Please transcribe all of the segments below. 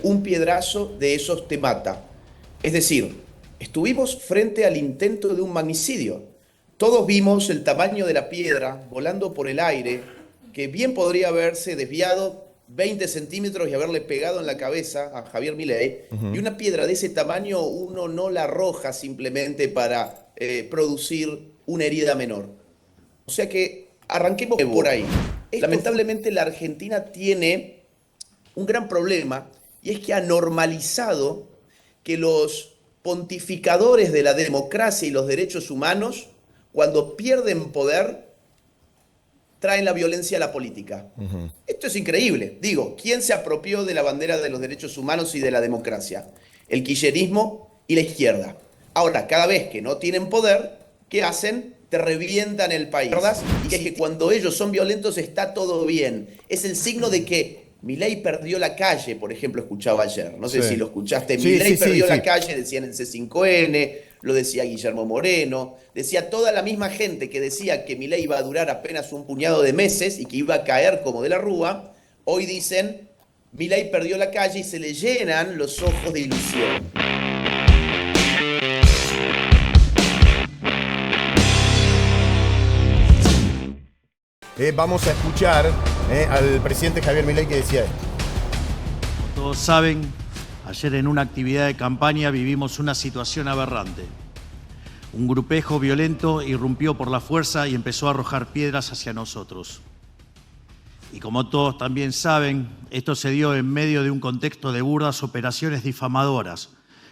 un piedrazo de esos te mata. Es decir, estuvimos frente al intento de un magnicidio. Todos vimos el tamaño de la piedra volando por el aire, que bien podría haberse desviado 20 centímetros y haberle pegado en la cabeza a Javier Milei. Y Ujú. una piedra de ese tamaño uno no la arroja simplemente para producir una herida menor. O sea que arranquemos por ahí. Lamentablemente la Argentina tiene un gran problema y es que ha normalizado que los pontificadores de la democracia y los derechos humanos, cuando pierden poder, traen la violencia a la política. Ujú. Esto es increíble. Digo, ¿quién se apropió de la bandera de los derechos humanos y de la democracia? El kirchnerismo y la izquierda. Ahora, cada vez que no tienen poder, ¿qué hacen? Te revientan el país. ¿Verdad? Y es que cuando ellos son violentos está todo bien. Es el signo de que Milei perdió la calle, por ejemplo, escuchaba ayer. No sé Sí. si lo escuchaste. Sí, Milei sí, sí, perdió la sí. calle, decían en C5N, lo decía Guillermo Moreno, decía toda la misma gente que decía que Milei iba a durar apenas un puñado de meses y que iba a caer como de la rúa. Hoy dicen, Milei perdió la calle y se le llenan los ojos de ilusión. Vamos a escuchar al presidente Javier Milei que decía esto. Todos saben, ayer en una actividad de campaña vivimos una situación aberrante. Un grupejo violento irrumpió por la fuerza y empezó a arrojar piedras hacia nosotros. Y como todos también saben, esto se dio en medio de un contexto de burdas operaciones difamadoras.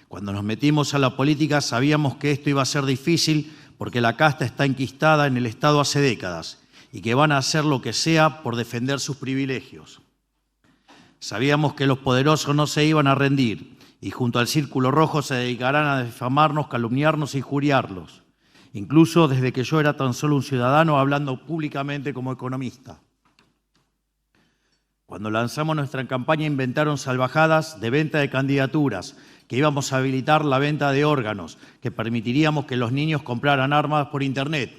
Cuando nos metimos a la política sabíamos que esto iba a ser difícil porque la casta está enquistada en el Estado hace décadas y que van a hacer lo que sea por defender sus privilegios. Sabíamos que los poderosos no se iban a rendir y junto al Círculo Rojo se dedicarán a difamarnos, calumniarnos e injuriarlos, incluso desde que yo era tan solo un ciudadano hablando públicamente como economista. Cuando lanzamos nuestra campaña inventaron salvajadas de venta de candidaturas, que íbamos a habilitar la venta de órganos, que permitiríamos que los niños compraran armas por internet.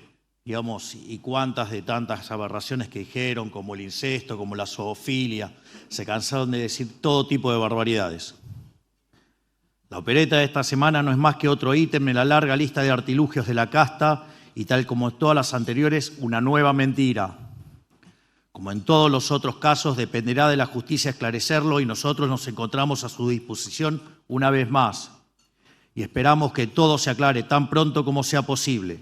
Digamos, y cuántas de tantas aberraciones que dijeron, como el incesto, como la zoofilia, se cansaron de decir todo tipo de barbaridades. La opereta de esta semana no es más que otro ítem en la larga lista de artilugios de la casta y tal como todas las anteriores, una nueva mentira. Como en todos los otros casos, dependerá de la justicia esclarecerlo y nosotros nos encontramos a su disposición una vez más. Y esperamos que todo se aclare tan pronto como sea posible.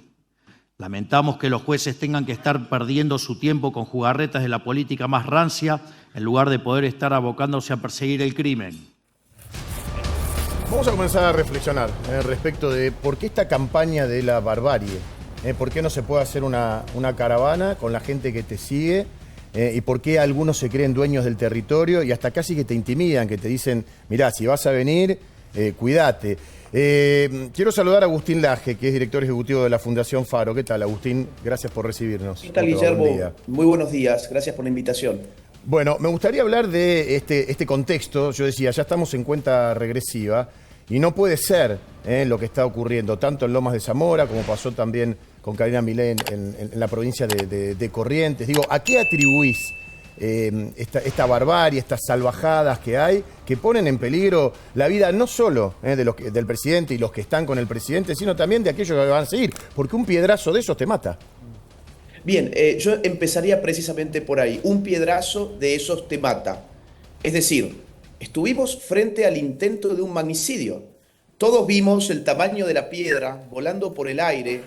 Lamentamos que los jueces tengan que estar perdiendo su tiempo con jugarretas de la política más rancia en lugar de poder estar abocándose a perseguir el crimen. Vamos a comenzar a reflexionar respecto de por qué esta campaña de la barbarie. ¿Por qué no se puede hacer una caravana con la gente que te sigue? ¿Y por qué algunos se creen dueños del territorio y hasta casi que te intimidan, que te dicen, mirá, si vas a venir, cuídate? Quiero saludar a Agustín Laje, que es director ejecutivo de la Fundación Faro. ¿Qué tal, Agustín? Gracias por recibirnos. ¿Qué tal, ¿Cómo te va? Buen Guillermo? día. Muy buenos días, gracias por la invitación. Bueno, me gustaría hablar de este contexto. Yo decía, ya estamos en cuenta regresiva y no puede ser lo que está ocurriendo, tanto en Lomas de Zamora como pasó también con Karina Milei en la provincia de Corrientes. Digo, ¿a qué atribuís esta barbarie, estas salvajadas que hay, que ponen en peligro la vida no solo del presidente y los que están con el presidente, sino también de aquellos que van a seguir? Porque un piedrazo de esos te mata. Bien, yo empezaría precisamente por ahí. Un piedrazo de esos te mata. Es decir, estuvimos frente al intento de un magnicidio. Todos vimos el tamaño de la piedra volando por el aire,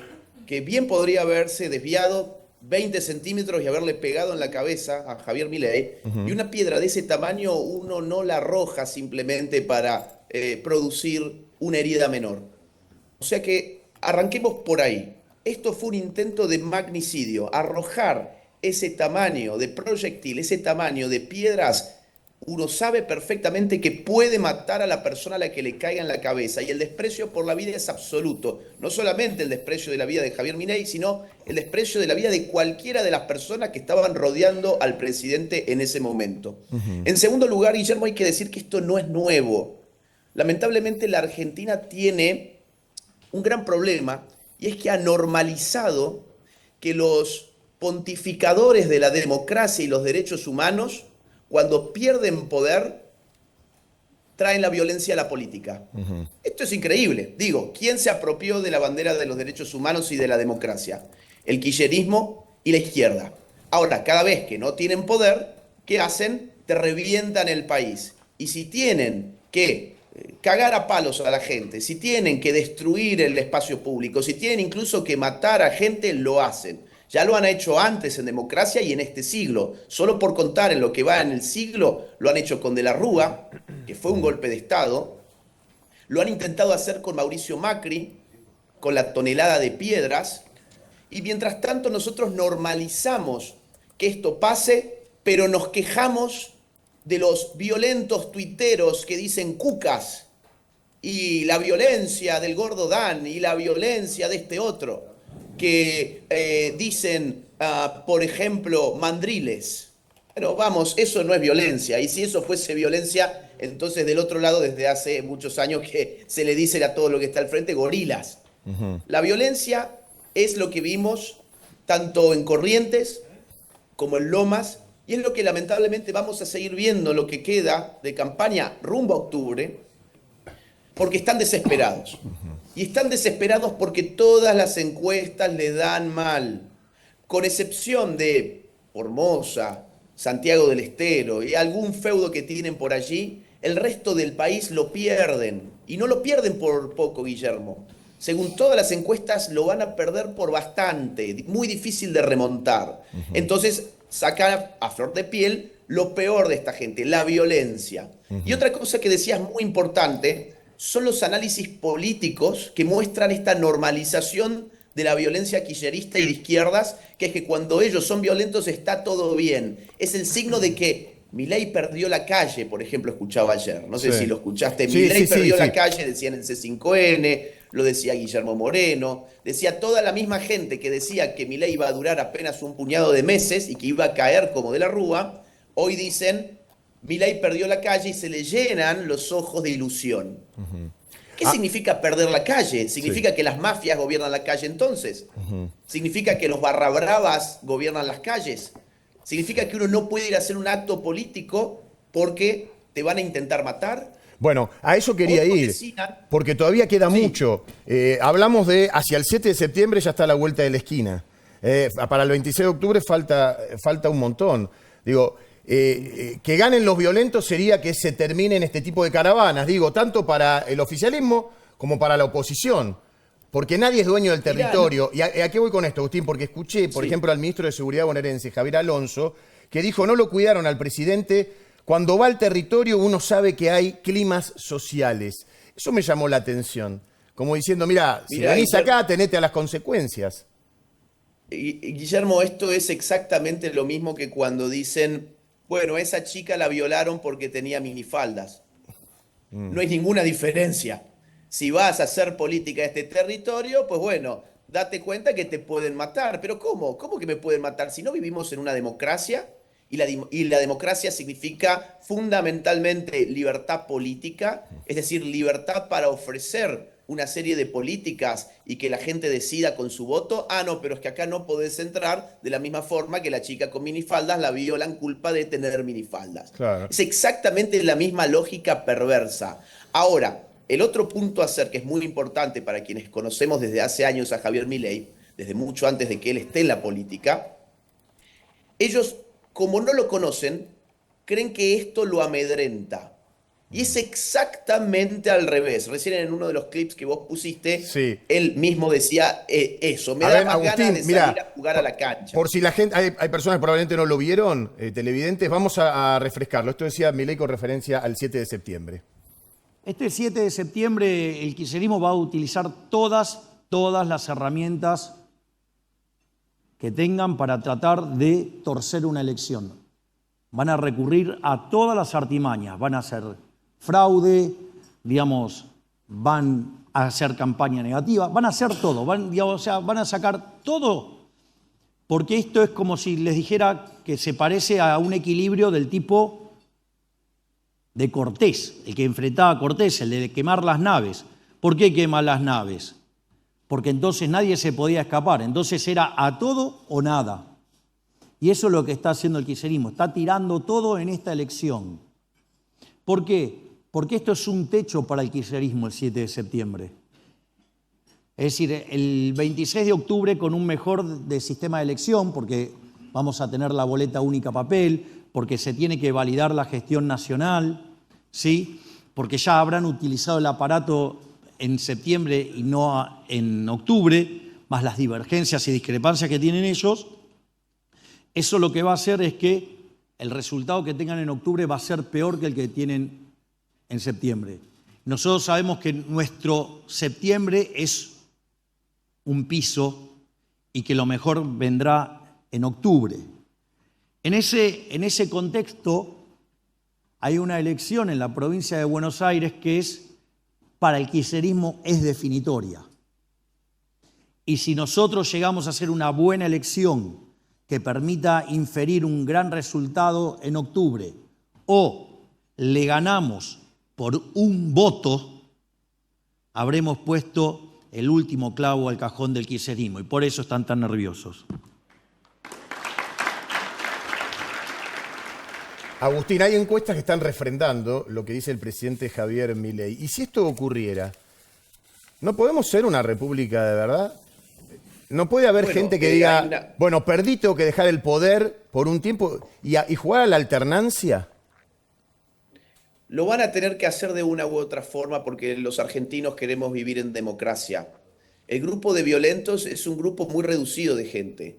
que bien podría haberse desviado 20 centímetros y haberle pegado en la cabeza a Javier Milei. Y una piedra de ese tamaño uno no la arroja simplemente para producir una herida menor. O sea que arranquemos por ahí. Esto fue un intento de magnicidio. Arrojar ese tamaño de proyectil, ese tamaño de piedras, uno sabe perfectamente que puede matar a la persona a la que le caiga en la cabeza. Y el desprecio por la vida es absoluto. No solamente el desprecio de la vida de Javier Milei, sino el desprecio de la vida de cualquiera de las personas que estaban rodeando al presidente en ese momento. En segundo lugar, Guillermo, hay que decir que esto no es nuevo. Lamentablemente la Argentina tiene un gran problema y es que ha normalizado que los pontificadores de la democracia y los derechos humanos, cuando pierden poder, traen la violencia a la política. Esto es increíble. Digo, ¿quién se apropió de la bandera de los derechos humanos y de la democracia? El kirchnerismo y la izquierda. Ahora, cada vez que no tienen poder, ¿qué hacen? Te revientan el país. Y si tienen que cagar a palos a la gente, si tienen que destruir el espacio público, si tienen incluso que matar a gente, lo hacen. Ya lo han hecho antes en democracia y en este siglo. Solo por contar en lo que va en el siglo, lo han hecho con De la Rúa, que fue un golpe de Estado. Lo han intentado hacer con Mauricio Macri, con la tonelada de piedras. Y mientras tanto nosotros normalizamos que esto pase, pero nos quejamos de los violentos tuiteros que dicen cucas, y la violencia del gordo Dan, y la violencia de este otro, que dicen, por ejemplo, mandriles. Pero vamos, eso no es violencia, y si eso fuese violencia, entonces del otro lado desde hace muchos años que se le dice a todo lo que está al frente gorilas. La violencia es lo que vimos tanto en Corrientes como en Lomas, y es lo que lamentablemente vamos a seguir viendo, lo que queda de campaña rumbo a octubre, porque están desesperados. Y están desesperados porque todas las encuestas le dan mal, con excepción de Formosa, Santiago del Estero y algún feudo que tienen por allí, el resto del país lo pierden. Y no lo pierden por poco, Guillermo. Según todas las encuestas, lo van a perder por bastante, muy difícil de remontar. Entonces, sacar a flor de piel lo peor de esta gente, la violencia. Y otra cosa que decías muy importante son los análisis políticos que muestran esta normalización de la violencia kirchnerista y de izquierdas, que es que cuando ellos son violentos está todo bien. Es el signo de que Milei perdió la calle, por ejemplo, escuchaba ayer. No sé si lo escuchaste. Milei perdió la calle, decían en C5N, lo decía Guillermo Moreno, decía toda la misma gente que decía que Milei iba a durar apenas un puñado de meses y que iba a caer como de la Rúa, hoy dicen Milei perdió la calle y se le llenan los ojos de ilusión. ¿Qué significa perder la calle? ¿Significa que las mafias gobiernan la calle entonces? ¿Significa que los barrabravas gobiernan las calles? ¿Significa que uno no puede ir a hacer un acto político porque te van a intentar matar? Bueno, a eso quería ir, porque todavía queda mucho. Hablamos de hacia el 7 de septiembre ya está a la vuelta de la esquina. Para el 26 de octubre falta un montón. Digo, que ganen los violentos sería que se terminen este tipo de caravanas, digo, tanto para el oficialismo como para la oposición, porque nadie es dueño del territorio. ¿Y a qué voy con esto, Agustín? Porque escuché, por ejemplo, al ministro de Seguridad bonaerense, Javier Alonso, que dijo no lo cuidaron al presidente. Cuando va al territorio uno sabe que hay climas sociales. Eso me llamó la atención, como diciendo, mira, si venís acá, tenete a las consecuencias. Guillermo, esto es exactamente lo mismo que cuando dicen, bueno, esa chica la violaron porque tenía minifaldas. No hay ninguna diferencia. Si vas a hacer política de este territorio, pues bueno, date cuenta que te pueden matar. ¿Pero cómo? ¿Cómo que me pueden matar? Si no vivimos en una democracia, y la democracia significa fundamentalmente libertad política, es decir, libertad para ofrecer una serie de políticas y que la gente decida con su voto. Ah, no, pero es que acá no podés entrar de la misma forma que la chica con minifaldas la violan culpa de tener minifaldas. Claro. Es exactamente la misma lógica perversa. Ahora, el otro punto a hacer que es muy importante para quienes conocemos desde hace años a Javier Milei, desde mucho antes de que él esté en la política, ellos, como no lo conocen, creen que esto lo amedrenta. Y es exactamente al revés. Recién en uno de los clips que vos pusiste, él mismo decía eso. Me da más ganas de salir a jugar a la cancha. Por si la gente, hay personas que probablemente no lo vieron, televidentes, vamos a refrescarlo. Esto decía Milei con referencia al 7 de septiembre. Este 7 de septiembre el kirchnerismo va a utilizar todas las herramientas que tengan para tratar de torcer una elección. Van a recurrir a todas las artimañas, van a hacer fraude, digamos, van a hacer campaña negativa, van a hacer todo, van a sacar todo, porque esto es como si les dijera que se parece a un equilibrio del tipo de Cortés, el que enfrentaba a Cortés, el de quemar las naves. ¿Por qué quema las naves? Porque entonces nadie se podía escapar, entonces era a todo o nada. Y eso es lo que está haciendo el kirchnerismo, está tirando todo en esta elección. ¿Por qué? porque esto es un techo para el kirchnerismo el 7 de septiembre. Es decir, el 26 de octubre con un mejor sistema de elección, porque vamos a tener la boleta única papel, porque se tiene que validar la gestión nacional, ¿sí? Porque ya habrán utilizado el aparato en septiembre y no en octubre, más las divergencias y discrepancias que tienen ellos. Eso lo que va a hacer es que el resultado que tengan en octubre va a ser peor que el que tienen en septiembre. Nosotros sabemos que nuestro septiembre es un piso y que lo mejor vendrá en octubre. En ese contexto hay una elección en la provincia de Buenos Aires que es, para el kirchnerismo, es definitoria. Y si nosotros llegamos a hacer una buena elección que permita inferir un gran resultado en octubre, o le ganamos por un voto, habremos puesto el último clavo al cajón del kirchnerismo, y por eso están tan nerviosos. Agustín, hay encuestas que están refrendando lo que dice el presidente Javier Milei. Y si esto ocurriera, ¿no podemos ser una república de verdad? ¿No puede haber gente que diga, bueno, perdí, tengo que dejar el poder por un tiempo y jugar a la alternancia? Lo van a tener que hacer de una u otra forma porque los argentinos queremos vivir en democracia. El grupo de violentos es un grupo muy reducido de gente.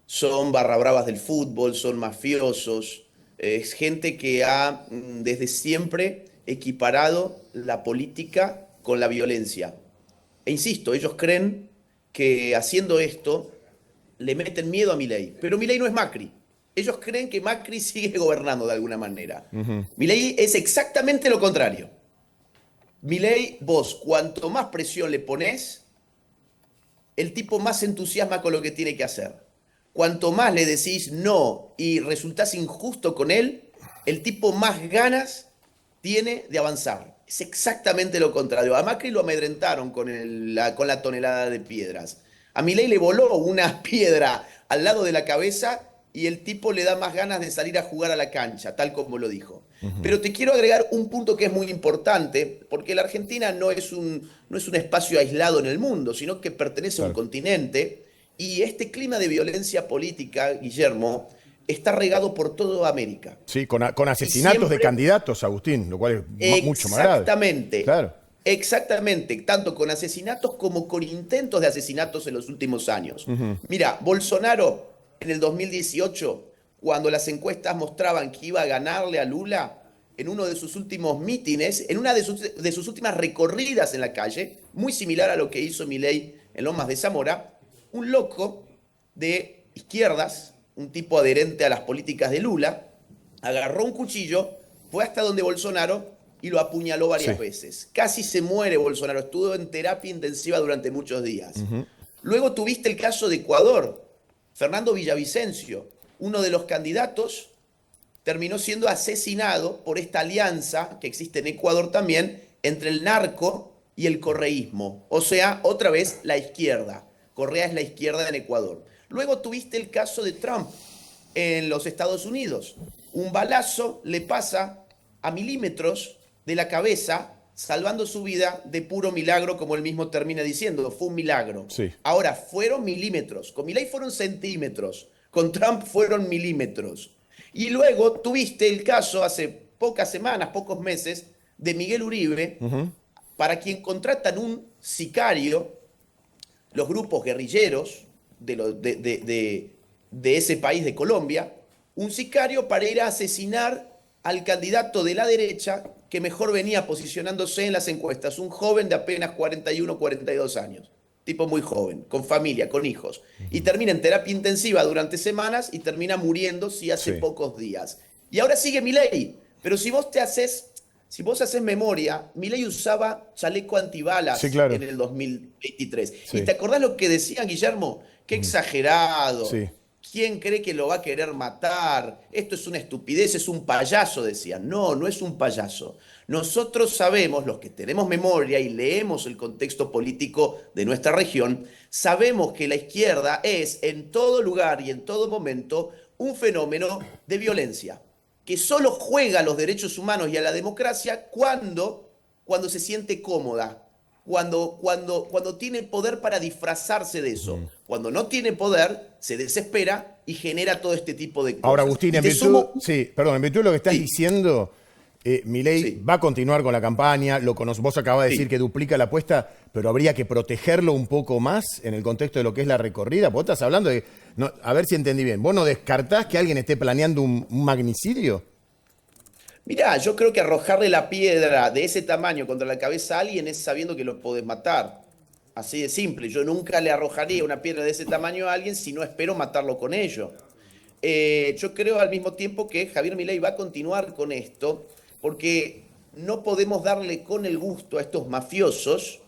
Son barra bravas del fútbol, son mafiosos. Es gente que ha desde siempre equiparado la política con la violencia. E insisto, ellos creen que haciendo esto le meten miedo a Milei. Pero Milei no es Macri. Ellos creen que Macri sigue gobernando de alguna manera. Milei es exactamente lo contrario. Milei, vos, cuanto más presión le ponés, el tipo más se entusiasma con lo que tiene que hacer. Cuanto más le decís no y resultás injusto con él, el tipo más ganas tiene de avanzar. Es exactamente lo contrario. A Macri lo amedrentaron con la tonelada de piedras. A Milei le voló una piedra al lado de la cabeza y el tipo le da más ganas de salir a jugar a la cancha, tal como lo dijo. Pero te quiero agregar un punto que es muy importante, porque la Argentina no es un espacio aislado en el mundo, sino que pertenece a un continente, y este clima de violencia política, Guillermo, está regado por toda América. Sí, con asesinatos de candidatos, Agustín, lo cual es mucho más grave. Exactamente. Claro. Exactamente, tanto con asesinatos como con intentos de asesinatos en los últimos años. Mira, Bolsonaro en el 2018, cuando las encuestas mostraban que iba a ganarle a Lula, en uno de sus últimos mítines, en una de sus últimas recorridas en la calle, muy similar a lo que hizo Milei en Lomas de Zamora, un loco de izquierdas, un tipo adherente a las políticas de Lula, agarró un cuchillo, fue hasta donde Bolsonaro y lo apuñaló varias veces. Casi se muere Bolsonaro, estuvo en terapia intensiva durante muchos días. Luego tuviste el caso de Ecuador. Fernando Villavicencio, uno de los candidatos, terminó siendo asesinado por esta alianza que existe en Ecuador también entre el narco y el correísmo. O sea, otra vez la izquierda. Correa es la izquierda en Ecuador. Luego tuviste el caso de Trump en los Estados Unidos. Un balazo le pasa a milímetros de la cabeza, salvando su vida de puro milagro, como él mismo termina diciendo. Fue un milagro. Sí. Ahora, fueron milímetros. Con Milei fueron centímetros. Con Trump fueron milímetros. Y luego tuviste el caso hace pocas semanas, pocos meses, de Miguel Uribe, para quien contratan un sicario, los grupos guerrilleros de ese país de Colombia, un sicario para ir a asesinar al candidato de la derecha que mejor venía posicionándose en las encuestas, un joven de apenas 41, 42 años, tipo muy joven, con familia, con hijos, y termina en terapia intensiva durante semanas y termina muriendo hace pocos días. Y ahora sigue Milei, pero si vos haces memoria, Milei usaba chaleco antibalas en el 2023. Sí. ¿Y te acordás lo que decían, Guillermo? Qué exagerado. Sí. ¿Quién cree que lo va a querer matar? Esto es una estupidez, es un payaso, decían. No, no es un payaso. Nosotros sabemos, los que tenemos memoria y leemos el contexto político de nuestra región, sabemos que la izquierda es en todo lugar y en todo momento un fenómeno de violencia, que solo juega a los derechos humanos y a la democracia cuando se siente cómoda, cuando tiene poder para disfrazarse de eso. Cuando no tiene poder, se desespera y genera todo este tipo de cosas. Ahora, Agustín, en virtud de lo que estás Sí. diciendo, Milei Sí. va a continuar con la campaña, vos acabas de Sí. decir que duplica la apuesta, pero habría que protegerlo un poco más en el contexto de lo que es la recorrida. Vos estás hablando de, a ver si entendí bien, ¿vos no descartás que alguien esté planeando un magnicidio? Mirá, yo creo que arrojarle la piedra de ese tamaño contra la cabeza a alguien es sabiendo que lo podés matar. Así de simple. Yo nunca le arrojaría una piedra de ese tamaño a alguien si no espero matarlo con ello. Yo creo al mismo tiempo que Javier Milei va a continuar con esto, porque no podemos darle con el gusto a estos mafiosos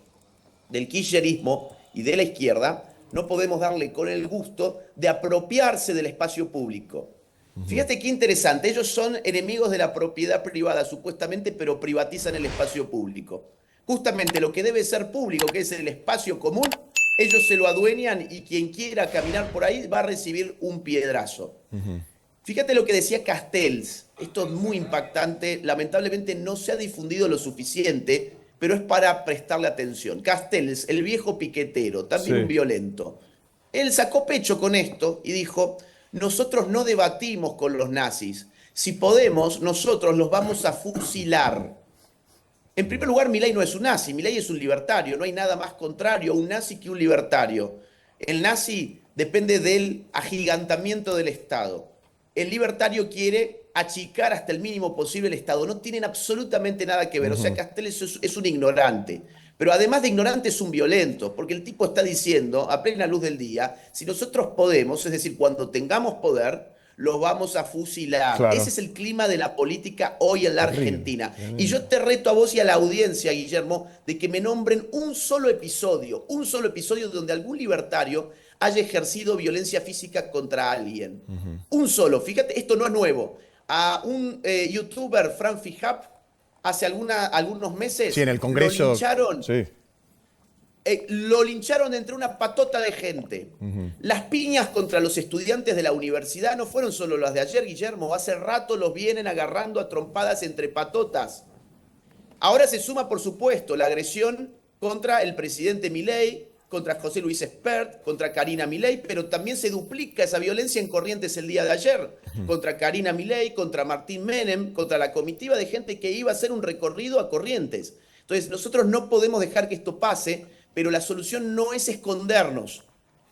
del kirchnerismo y de la izquierda, no podemos darle con el gusto de apropiarse del espacio público. Fíjate qué interesante, ellos son enemigos de la propiedad privada, supuestamente, pero privatizan el espacio público. Justamente lo que debe ser público, que es el espacio común, ellos se lo adueñan y quien quiera caminar por ahí va a recibir un piedrazo. Fíjate lo que decía Castells, esto es muy impactante, lamentablemente no se ha difundido lo suficiente, pero es para prestarle atención. Castells, el viejo piquetero, también un violento, él sacó pecho con esto y dijo: nosotros no debatimos con los nazis, si podemos, nosotros los vamos a fusilar. En primer lugar, Milei no es un nazi, Milei es un libertario, no hay nada más contrario a un nazi que un libertario. El nazi depende del agigantamiento del Estado. El libertario quiere achicar hasta el mínimo posible el Estado. No tienen absolutamente nada que ver. O sea, Castells es un ignorante. Pero además de ignorante es un violento, porque el tipo está diciendo a plena luz del día, si nosotros podemos, es decir, cuando tengamos poder, los vamos a fusilar. Claro. Ese es el clima de la política hoy en la Argentina. Y yo te reto a vos y a la audiencia, Guillermo, de que me nombren un solo episodio donde algún libertario haya ejercido violencia física contra alguien. Un solo. Fíjate, esto no es nuevo. A un youtuber, Fran Fijap, hace algunos meses Sí, en el Congreso. lo lincharon entre una patota de gente. Las piñas contra los estudiantes de la universidad no fueron solo las de ayer, Guillermo. Hace rato los vienen agarrando a trompadas entre patotas. Ahora se suma, por supuesto, la agresión contra el presidente Milei, contra José Luis Espert, contra Karina Milei, pero también se duplica esa violencia en Corrientes el día de ayer, contra Karina Milei, contra Martín Menem, contra la comitiva de gente que iba a hacer un recorrido a Corrientes. Entonces, nosotros no podemos dejar que esto pase, pero la solución no es escondernos,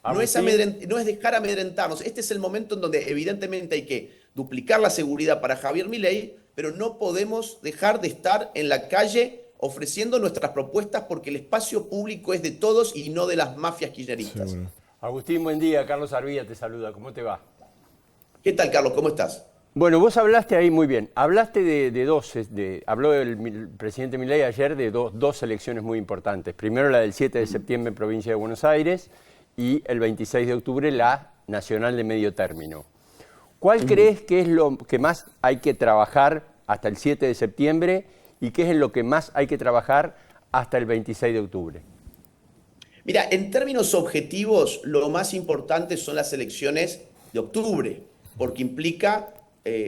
no es dejar amedrentarnos. Este es el momento en donde evidentemente hay que duplicar la seguridad para Javier Milei, pero no podemos dejar de estar en la calle ofreciendo nuestras propuestas, porque el espacio público es de todos y no de las mafias kirchneristas. Seguro. Agustín, buen día. Carlos Arvía te saluda. ¿Cómo te va? ¿Qué tal, Carlos? ¿Cómo estás? Bueno, vos hablaste ahí muy bien. Hablaste habló el presidente Milei ayer de dos elecciones muy importantes. Primero la del 7 de septiembre en provincia de Buenos Aires y el 26 de octubre la nacional de medio término. ¿Cuál crees que es lo que más hay que trabajar hasta el 7 de septiembre y qué es en lo que más hay que trabajar hasta el 26 de octubre? Mira, en términos objetivos, lo más importante son las elecciones de octubre, porque implica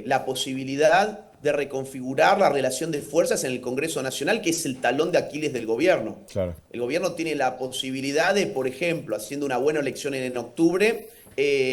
la posibilidad de reconfigurar la relación de fuerzas en el Congreso Nacional, que es el talón de Aquiles del gobierno. Claro. El gobierno tiene la posibilidad de, por ejemplo, haciendo una buena elección en octubre,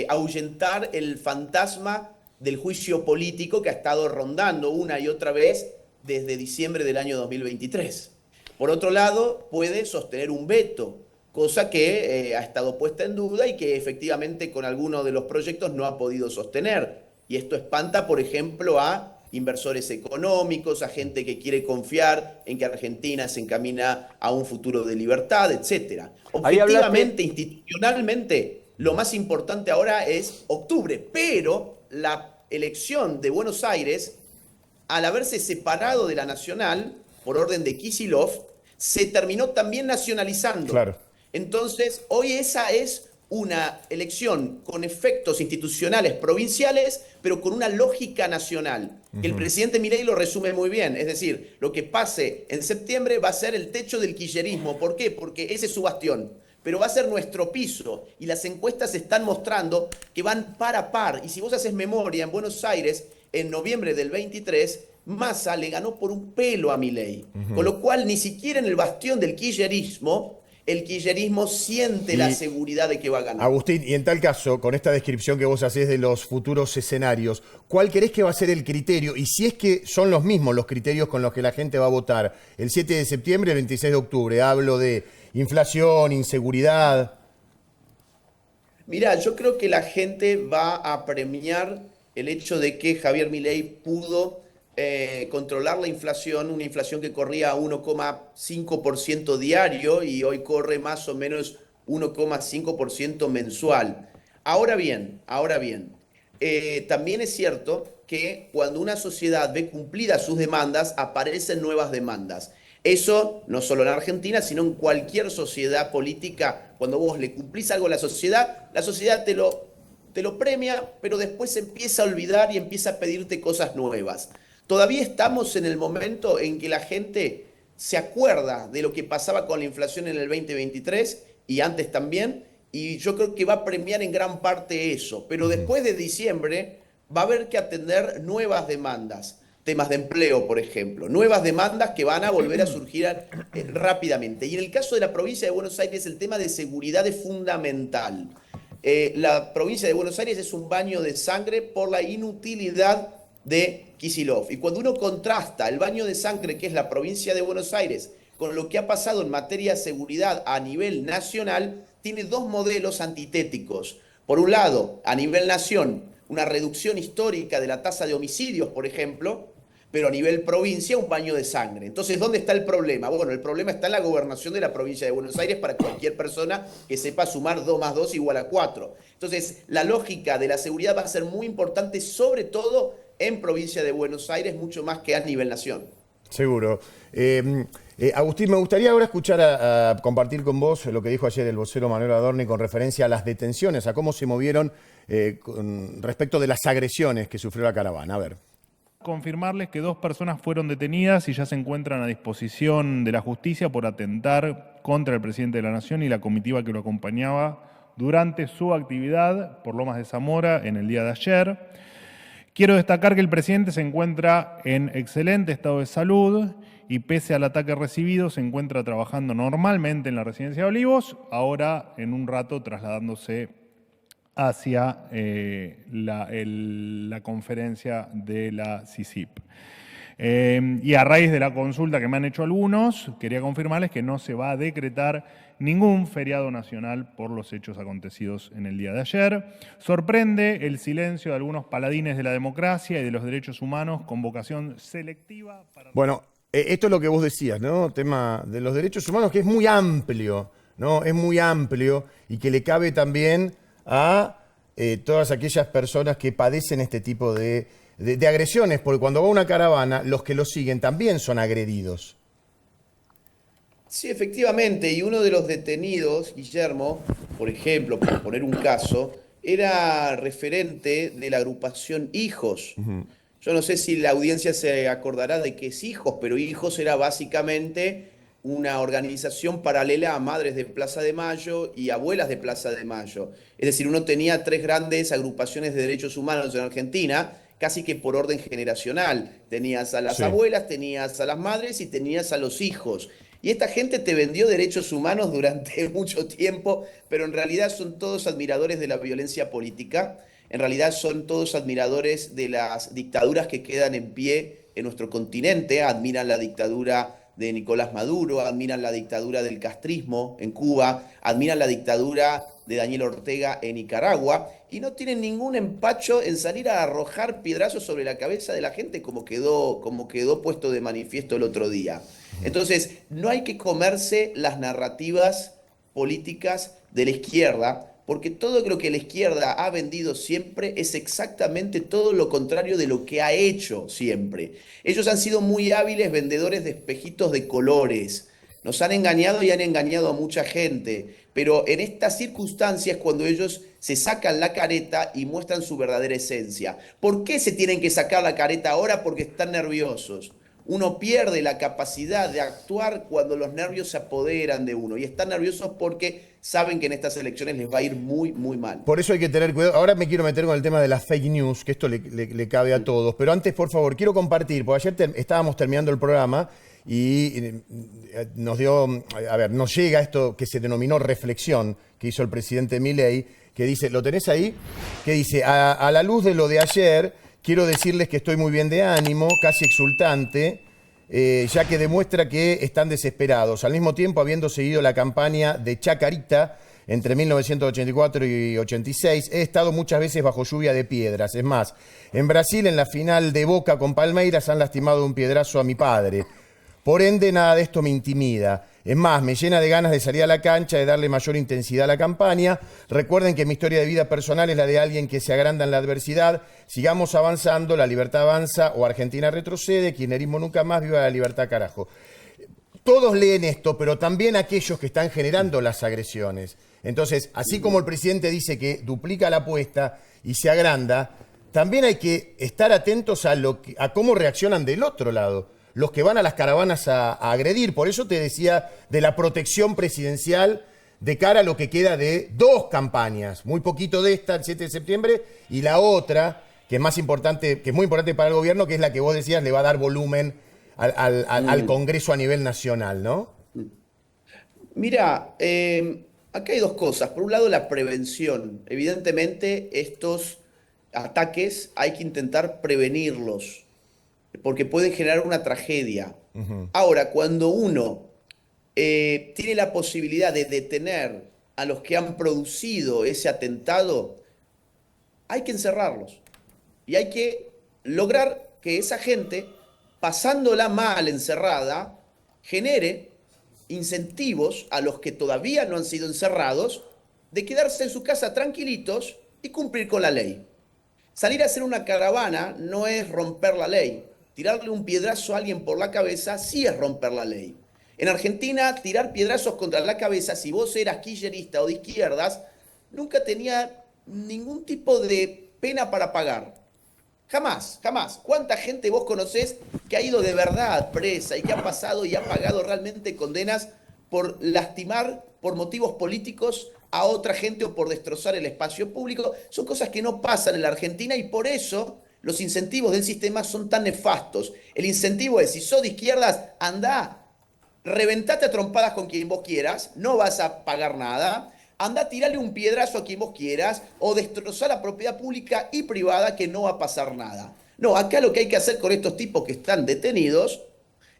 ahuyentar el fantasma del juicio político que ha estado rondando una y otra vez desde diciembre del año 2023. Por otro lado, puede sostener un veto, cosa que ha estado puesta en duda y que efectivamente con algunos de los proyectos no ha podido sostener. Y esto espanta, por ejemplo, a inversores económicos, a gente que quiere confiar en que Argentina se encamina a un futuro de libertad, etc. Objetivamente, institucionalmente, lo más importante ahora es octubre, pero la elección de Buenos Aires, al haberse separado de la nacional, por orden de Kicillof, se terminó también nacionalizando. Claro. Entonces, hoy esa es una elección con efectos institucionales provinciales, pero con una lógica nacional. El presidente Milei lo resume muy bien. Es decir, lo que pase en septiembre va a ser el techo del kirchnerismo. ¿Por qué? Porque ese es su bastión. Pero va a ser nuestro piso. Y las encuestas están mostrando que van par a par. Y si vos haces memoria, en Buenos Aires, en noviembre del 23, Massa le ganó por un pelo a Milei. Con lo cual, ni siquiera en el bastión del kirchnerismo, el kirchnerismo siente la seguridad de que va a ganar. Agustín, y en tal caso, con esta descripción que vos hacés de los futuros escenarios, ¿cuál creés que va a ser el criterio? Y si es que son los mismos los criterios con los que la gente va a votar el 7 de septiembre y el 26 de octubre. Hablo de inflación, inseguridad. Mirá, yo creo que la gente va a premiar el hecho de que Javier Milei pudo controlar la inflación, una inflación que corría a 1,5% diario y hoy corre más o menos 1,5% mensual. Ahora bien, también es cierto que cuando una sociedad ve cumplidas sus demandas, aparecen nuevas demandas. Eso no solo en Argentina, sino en cualquier sociedad política. Cuando vos le cumplís algo a la sociedad te lo premia, pero después se empieza a olvidar y empieza a pedirte cosas nuevas. Todavía estamos en el momento en que la gente se acuerda de lo que pasaba con la inflación en el 2023 y antes también, y yo creo que va a premiar en gran parte eso. Pero después de diciembre va a haber que atender nuevas demandas. Temas de empleo, por ejemplo, nuevas demandas que van a volver a surgir rápidamente. Y en el caso de la provincia de Buenos Aires, el tema de seguridad es fundamental. La provincia de Buenos Aires es un baño de sangre por la inutilidad de Kicillof. Y cuando uno contrasta el baño de sangre que es la provincia de Buenos Aires con lo que ha pasado en materia de seguridad a nivel nacional, tiene dos modelos antitéticos. Por un lado, a nivel nación, una reducción histórica de la tasa de homicidios, por ejemplo, pero a nivel provincia un baño de sangre. Entonces, ¿dónde está el problema? Bueno, el problema está en la gobernación de la provincia de Buenos Aires para cualquier persona que sepa sumar 2 más 2 igual a 4. Entonces, la lógica de la seguridad va a ser muy importante, sobre todo en provincia de Buenos Aires, mucho más que a nivel nación. Seguro. Agustín, me gustaría ahora escuchar a compartir con vos lo que dijo ayer el vocero Manuel Adorni con referencia a las detenciones, a cómo se movieron con respecto de las agresiones que sufrió la caravana. A ver. Confirmarles que 2 personas fueron detenidas y ya se encuentran a disposición de la justicia por atentar contra el presidente de la Nación y la comitiva que lo acompañaba durante su actividad por Lomas de Zamora en el día de ayer. Quiero destacar que el presidente se encuentra en excelente estado de salud y pese al ataque recibido se encuentra trabajando normalmente en la residencia de Olivos, ahora en un rato trasladándose hacia la conferencia de la CICIP. Y a raíz de la consulta que me han hecho algunos, quería confirmarles que no se va a decretar ningún feriado nacional por los hechos acontecidos en el día de ayer. Sorprende el silencio de algunos paladines de la democracia y de los derechos humanos con vocación selectiva para... Bueno, esto es lo que vos decías, ¿no? Tema de los derechos humanos, que es muy amplio, ¿no? Es muy amplio y que le cabe también a todas aquellas personas que padecen este tipo de agresiones, porque cuando va una caravana, los que lo siguen también son agredidos. Sí, efectivamente, y uno de los detenidos, Guillermo, por ejemplo, por poner un caso, era referente de la agrupación Hijos. Yo no sé si la audiencia se acordará de qué es Hijos, pero Hijos era básicamente una organización paralela a Madres de Plaza de Mayo y Abuelas de Plaza de Mayo. Es decir, uno tenía 3 grandes agrupaciones de derechos humanos en Argentina, casi que por orden generacional. Tenías a las abuelas, tenías a las madres y tenías a los hijos. Y esta gente te vendió derechos humanos durante mucho tiempo, pero en realidad son todos admiradores de la violencia política, en realidad son todos admiradores de las dictaduras que quedan en pie en nuestro continente, admiran la dictadura de Nicolás Maduro, admiran la dictadura del castrismo en Cuba, admiran la dictadura de Daniel Ortega en Nicaragua y no tienen ningún empacho en salir a arrojar piedrazos sobre la cabeza de la gente como quedó puesto de manifiesto el otro día. Entonces, no hay que comerse las narrativas políticas de la izquierda, porque todo lo que la izquierda ha vendido siempre es exactamente todo lo contrario de lo que ha hecho siempre. Ellos han sido muy hábiles vendedores de espejitos de colores. Nos han engañado y han engañado a mucha gente, pero en estas circunstancias cuando ellos se sacan la careta y muestran su verdadera esencia. ¿Por qué se tienen que sacar la careta ahora? Porque están nerviosos. uno pierde la capacidad de actuar cuando los nervios se apoderan de uno. Y están nerviosos porque saben que en estas elecciones les va a ir muy, muy mal. Por eso hay que tener cuidado. Ahora me quiero meter con el tema de las fake news, que esto le cabe a todos. Pero antes, por favor, quiero compartir, porque ayer estábamos terminando el programa y nos nos llega esto que se denominó reflexión, que hizo el presidente Milei, que dice, ¿lo tenés ahí? Que dice, a la luz de lo de ayer, quiero decirles que estoy muy bien de ánimo, casi exultante, ya que demuestra que están desesperados. Al mismo tiempo, habiendo seguido la campaña de Chacarita entre 1984 y 86, he estado muchas veces bajo lluvia de piedras. Es más, en Brasil, en la final de Boca con Palmeiras, han lastimado un piedrazo a mi padre. Por ende, nada de esto me intimida. Es más, me llena de ganas de salir a la cancha, de darle mayor intensidad a la campaña. Recuerden que mi historia de vida personal es la de alguien que se agranda en la adversidad. Sigamos avanzando, la libertad avanza o Argentina retrocede, kirchnerismo nunca más, viva la libertad, carajo. Todos leen esto, pero también aquellos que están generando las agresiones. Entonces, así como el presidente dice que duplica la apuesta y se agranda, también hay que estar atentos a cómo reaccionan del otro lado, los que van a las caravanas a agredir. Por eso te decía de la protección presidencial de cara a lo que queda de dos campañas. Muy poquito de esta, el 7 de septiembre, y la otra, que es más importante, que es muy importante para el gobierno, que es la que vos decías le va a dar volumen al Congreso a nivel nacional, ¿no? Mira, acá hay dos cosas. Por un lado, la prevención. Evidentemente, estos ataques hay que intentar prevenirlos, porque pueden generar una tragedia. Ahora, cuando uno tiene la posibilidad de detener a los que han producido ese atentado, hay que encerrarlos. Y hay que lograr que esa gente, pasándola mal encerrada, genere incentivos a los que todavía no han sido encerrados de quedarse en su casa tranquilitos y cumplir con la ley. Salir a hacer una caravana no es romper la ley. Tirarle un piedrazo a alguien por la cabeza sí es romper la ley. En Argentina, tirar piedrazos contra la cabeza, si vos eras kirchnerista o de izquierdas, nunca tenía ningún tipo de pena para pagar. Jamás, jamás. ¿Cuánta gente vos conocés que ha ido de verdad presa y que ha pasado y ha pagado realmente condenas por lastimar por motivos políticos a otra gente o por destrozar el espacio público? Son cosas que no pasan en la Argentina y por eso los incentivos del sistema son tan nefastos. El incentivo es, si sos de izquierdas, andá, reventate a trompadas con quien vos quieras, no vas a pagar nada. Andá, tirarle un piedrazo a quien vos quieras o destrozar la propiedad pública y privada, que no va a pasar nada. No, acá lo que hay que hacer con estos tipos que están detenidos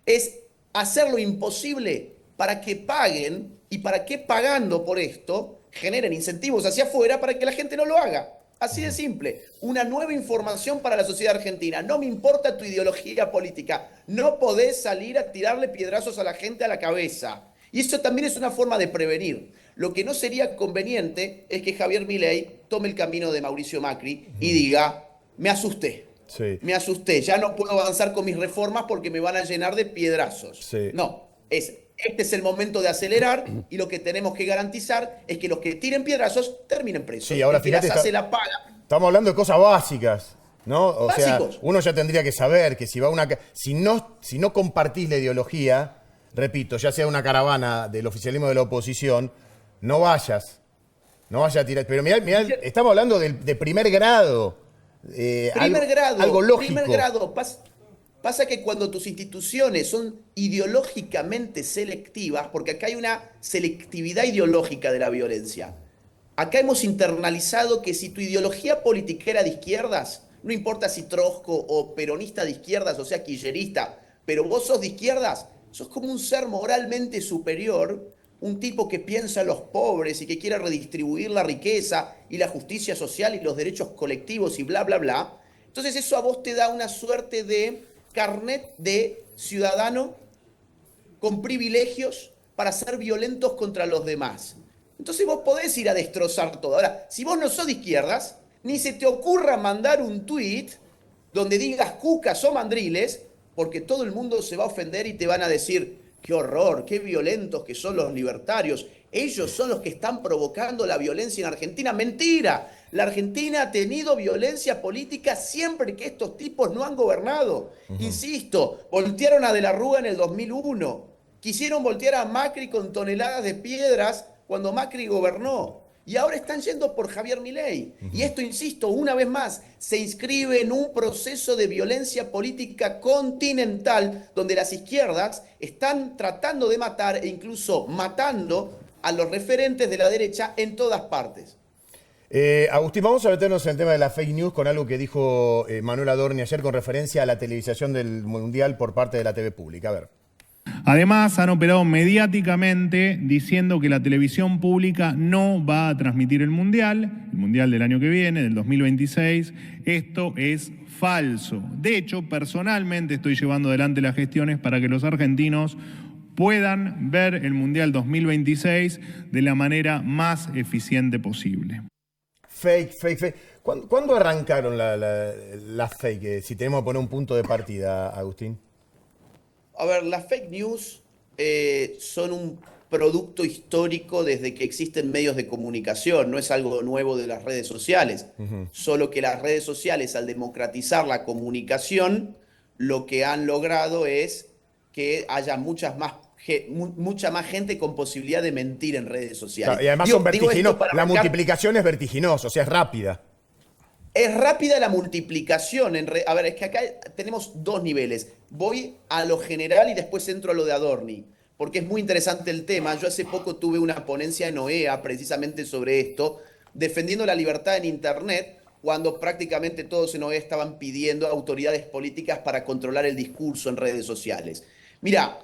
es hacer lo imposible para que paguen y para que pagando por esto generen incentivos hacia afuera para que la gente no lo haga. Así de simple. Una nueva información para la sociedad argentina. No me importa tu ideología política. No podés salir a tirarle piedrazos a la gente a la cabeza. Y eso también es una forma de prevenir. Lo que no sería conveniente es que Javier Milei tome el camino de Mauricio Macri y diga, me asusté. Sí. Me asusté, ya no puedo avanzar con mis reformas porque me van a llenar de piedrazos. Sí. No, este es el momento de acelerar y lo que tenemos que garantizar es que los que tiren piedrazos terminen presos. Sí, ahora el que fíjate, las hace la paga. Estamos hablando de cosas básicas, ¿no? O Básicos. sea, uno ya tendría que saber que si va si no compartís la ideología, repito, ya sea una caravana del oficialismo de la oposición, no vayas a tirar. Pero mirá, estamos hablando de primer grado. Algo lógico. Primer grado. Pasa que cuando tus instituciones son ideológicamente selectivas, porque acá hay una selectividad ideológica de la violencia. Acá hemos internalizado que si tu ideología política era de izquierdas, no importa si trotsko o peronista de izquierdas, o sea, kirchnerista, pero vos sos de izquierdas, sos como un ser moralmente superior, un tipo que piensa en los pobres y que quiere redistribuir la riqueza y la justicia social y los derechos colectivos y bla, bla, bla. Entonces eso a vos te da una suerte de carnet de ciudadano con privilegios para ser violentos contra los demás. Entonces vos podés ir a destrozar todo. Ahora, si vos no sos de izquierdas, ni se te ocurra mandar un tuit donde digas cucas o mandriles, porque todo el mundo se va a ofender y te van a decir, qué horror, qué violentos que son los libertarios. Ellos son los que están provocando la violencia en Argentina. Mentira. La Argentina ha tenido violencia política siempre que estos tipos no han gobernado. Insisto, voltearon a De la Rúa en el 2001. Quisieron voltear a Macri con toneladas de piedras cuando Macri gobernó. Y ahora están yendo por Javier Milei. Y esto, insisto, una vez más, se inscribe en un proceso de violencia política continental donde las izquierdas están tratando de matar e incluso matando a los referentes de la derecha en todas partes. Agustín, vamos a meternos en el tema de la fake news con algo que dijo Manuel Adorni ayer con referencia a la televisación del Mundial por parte de la TV pública. A ver. Además, han operado mediáticamente diciendo que la televisión pública no va a transmitir el Mundial del año que viene, del 2026. Esto es falso. De hecho, personalmente estoy llevando adelante las gestiones para que los argentinos puedan ver el Mundial 2026 de la manera más eficiente posible. Fake. ¿Cuándo arrancaron las fake? Si tenemos que poner un punto de partida, Agustín. A ver, las fake news son un producto histórico desde que existen medios de comunicación, no es algo nuevo de las redes sociales, solo que las redes sociales al democratizar la comunicación, lo que han logrado es que haya mucha más gente con posibilidad de mentir en redes sociales. Claro, y además son vertiginosas, la multiplicación es vertiginosa, o sea, es rápida. Es rápida la multiplicación. A ver, es que acá tenemos dos niveles. Voy a lo general y después entro a lo de Adorni, porque es muy interesante el tema. Yo hace poco tuve una ponencia en OEA precisamente sobre esto, defendiendo la libertad en Internet, cuando prácticamente todos en OEA estaban pidiendo a autoridades políticas para controlar el discurso en redes sociales. Mira,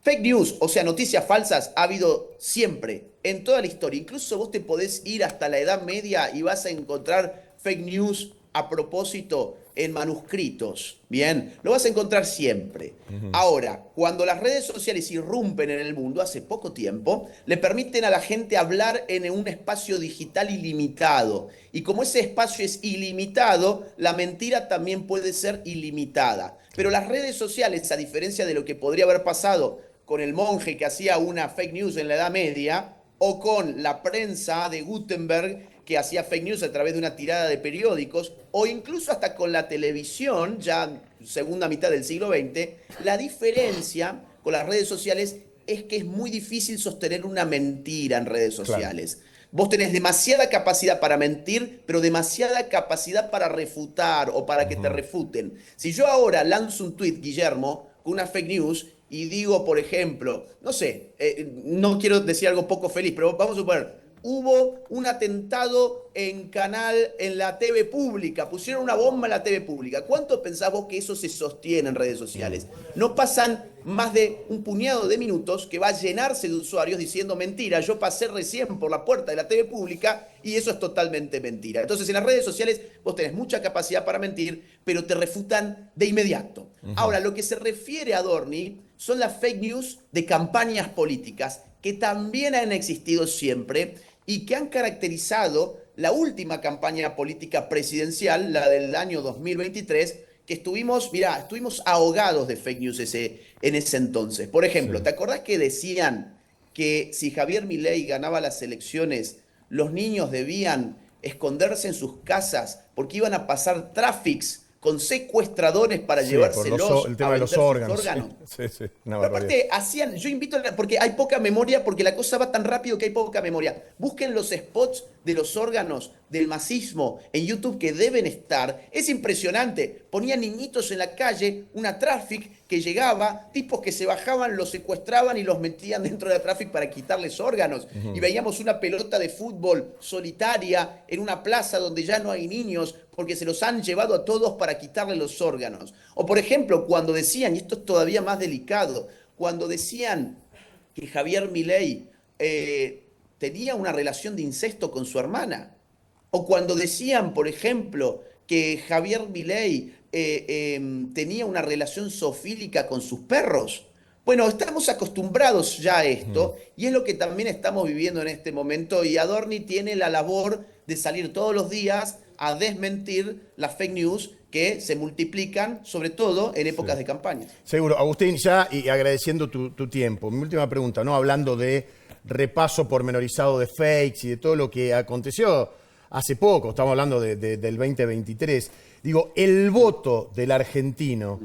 fake news, o sea, noticias falsas, ha habido siempre, en toda la historia. Incluso vos te podés ir hasta la Edad Media y vas a encontrar fake news a propósito en manuscritos, ¿bien? Lo vas a encontrar siempre. Ahora, cuando las redes sociales irrumpen en el mundo, hace poco tiempo, le permiten a la gente hablar en un espacio digital ilimitado. Y como ese espacio es ilimitado, la mentira también puede ser ilimitada. Pero las redes sociales, a diferencia de lo que podría haber pasado con el monje que hacía una fake news en la Edad Media, o con la prensa de Gutenberg, que hacía fake news a través de una tirada de periódicos, o incluso hasta con la televisión, ya segunda mitad del siglo XX, la diferencia con las redes sociales es que es muy difícil sostener una mentira en redes sociales. Claro. Vos tenés demasiada capacidad para mentir, pero demasiada capacidad para refutar o para que te refuten. Si yo ahora lanzo un tuit, Guillermo, con una fake news, y digo, por ejemplo, no sé, no quiero decir algo poco feliz, pero vamos a suponer, hubo un atentado en la TV pública, pusieron una bomba en la TV pública. ¿Cuánto pensás vos que eso se sostiene en redes sociales? No pasan más de un puñado de minutos que va a llenarse de usuarios diciendo mentira. Yo pasé recién por la puerta de la TV pública y eso es totalmente mentira. Entonces en las redes sociales vos tenés mucha capacidad para mentir, pero te refutan de inmediato. Ahora, lo que se refiere a Adorni son las fake news de campañas políticas que también han existido siempre y que han caracterizado la última campaña política presidencial, la del año 2023, que estuvimos ahogados de fake news en ese entonces. Por ejemplo, ¿te acordás que decían que si Javier Milei ganaba las elecciones, los niños debían esconderse en sus casas porque iban a pasar tráficos con secuestradores para llevárselos el tema a de los vender órganos? sus órganos? Sí. Pero aparte, yo invito, porque hay poca memoria, porque la cosa va tan rápido que hay poca memoria. Busquen los spots de los órganos del masismo en YouTube que deben estar. Es impresionante. Ponían niñitos en la calle, una traffic que llegaba, tipos que se bajaban, los secuestraban y los metían dentro de la traffic para quitarles órganos. Y veíamos una pelota de fútbol solitaria en una plaza donde ya no hay niños porque se los han llevado a todos para quitarle los órganos. O por ejemplo, cuando decían, y esto es todavía más delicado, cuando decían que Javier Milei tenía una relación de incesto con su hermana. O cuando decían, por ejemplo, que Javier Milei tenía una relación zoofílica con sus perros. Bueno, estamos acostumbrados ya a esto y es lo que también estamos viviendo en este momento y Adorni tiene la labor de salir todos los días a desmentir las fake news que se multiplican, sobre todo en épocas de campaña. Seguro. Agustín, ya y agradeciendo tu tiempo, mi última pregunta, ¿no? Hablando de repaso pormenorizado de fakes y de todo lo que aconteció hace poco, estamos hablando del 2023. Digo, el voto del argentino,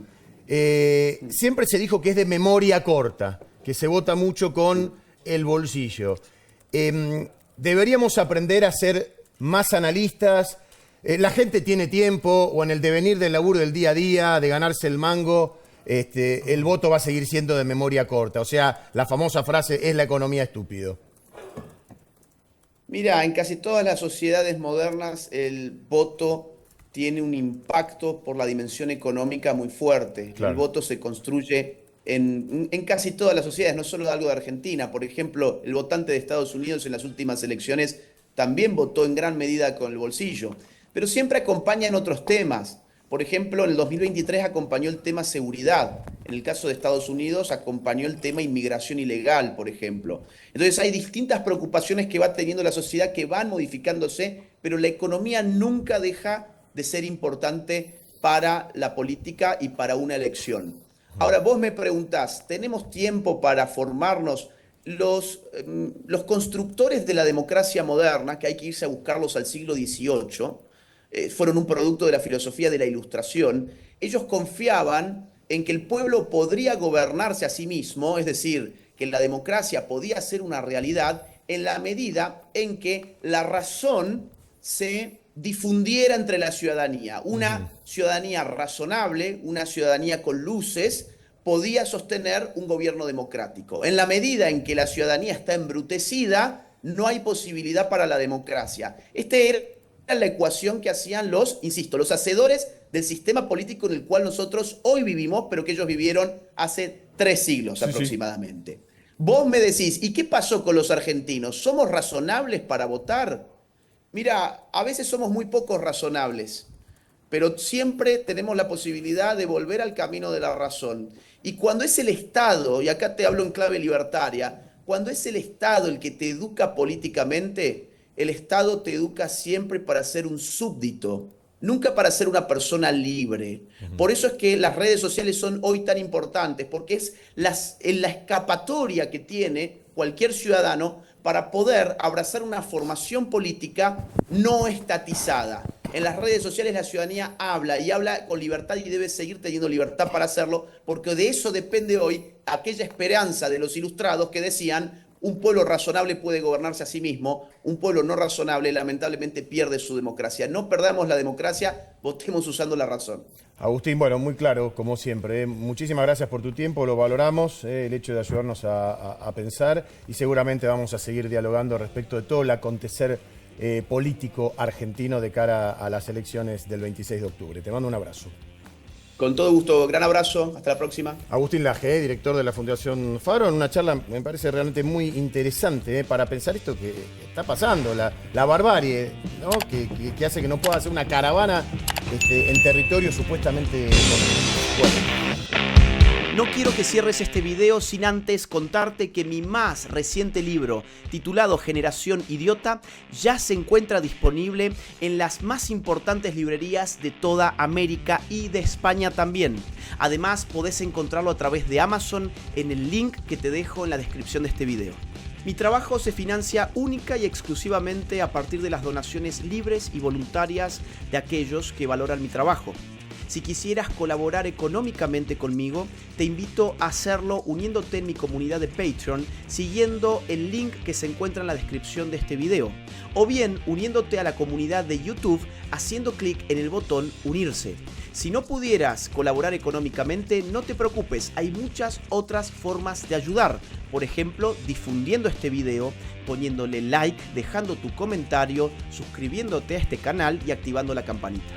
siempre se dijo que es de memoria corta, que se vota mucho con el bolsillo. Deberíamos aprender a ser más analistas. La gente tiene tiempo, o en el devenir del laburo del día a día, de ganarse el mango, el voto va a seguir siendo de memoria corta. O sea, la famosa frase, es la economía estúpido. Mira, en casi todas las sociedades modernas el voto tiene un impacto por la dimensión económica muy fuerte. Claro. El voto se construye en casi todas las sociedades, no solo algo de Argentina. Por ejemplo, el votante de Estados Unidos en las últimas elecciones también votó en gran medida con el bolsillo, pero siempre acompañan otros temas. Por ejemplo, en el 2023 acompañó el tema seguridad. En el caso de Estados Unidos acompañó el tema inmigración ilegal, por ejemplo. Entonces hay distintas preocupaciones que va teniendo la sociedad que van modificándose, pero la economía nunca deja de ser importante para la política y para una elección. Ahora, vos me preguntás, ¿tenemos tiempo para formarnos? Los constructores de la democracia moderna, que hay que irse a buscarlos al siglo XVIII, fueron un producto de la filosofía de la Ilustración. Ellos confiaban en que el pueblo podría gobernarse a sí mismo, es decir, que la democracia podía ser una realidad en la medida en que la razón se difundiera entre la ciudadanía. Una ciudadanía razonable, una ciudadanía con luces, podía sostener un gobierno democrático. En la medida en que la ciudadanía está embrutecida, no hay posibilidad para la democracia. Este era la ecuación que hacían los hacedores del sistema político en el cual nosotros hoy vivimos, pero que ellos vivieron hace 3 siglos aproximadamente. Sí. Vos me decís, ¿y qué pasó con los argentinos? ¿Somos razonables para votar? Mira, a veces somos muy pocos razonables, pero siempre tenemos la posibilidad de volver al camino de la razón. Y cuando es el Estado, y acá te hablo en clave libertaria, cuando es el Estado el que te educa políticamente, el Estado te educa siempre para ser un súbdito, nunca para ser una persona libre. Por eso es que las redes sociales son hoy tan importantes, porque es la escapatoria que tiene cualquier ciudadano para poder abrazar una formación política no estatizada. En las redes sociales la ciudadanía habla y habla con libertad y debe seguir teniendo libertad para hacerlo, porque de eso depende hoy aquella esperanza de los ilustrados que decían: un pueblo razonable puede gobernarse a sí mismo, un pueblo no razonable lamentablemente pierde su democracia. No perdamos la democracia, votemos usando la razón. Agustín, bueno, muy claro, como siempre. Muchísimas gracias por tu tiempo, lo valoramos, el hecho de ayudarnos a pensar, y seguramente vamos a seguir dialogando respecto de todo el acontecer político argentino de cara a las elecciones del 26 de octubre. Te mando un abrazo. Con todo gusto, gran abrazo, hasta la próxima. Agustín Laje, director de la Fundación Faro, en una charla me parece realmente muy interesante para pensar esto que está pasando, la barbarie, ¿no? que hace que no pueda hacer una caravana en territorio supuestamente bueno. No quiero que cierres este video sin antes contarte que mi más reciente libro, titulado Generación Idiota, ya se encuentra disponible en las más importantes librerías de toda América y de España también. Además, podés encontrarlo a través de Amazon en el link que te dejo en la descripción de este video. Mi trabajo se financia única y exclusivamente a partir de las donaciones libres y voluntarias de aquellos que valoran mi trabajo. Si quisieras colaborar económicamente conmigo, te invito a hacerlo uniéndote en mi comunidad de Patreon, siguiendo el link que se encuentra en la descripción de este video, o bien uniéndote a la comunidad de YouTube haciendo clic en el botón Unirse. Si no pudieras colaborar económicamente, no te preocupes, hay muchas otras formas de ayudar. Por ejemplo, difundiendo este video, poniéndole like, dejando tu comentario, suscribiéndote a este canal y activando la campanita.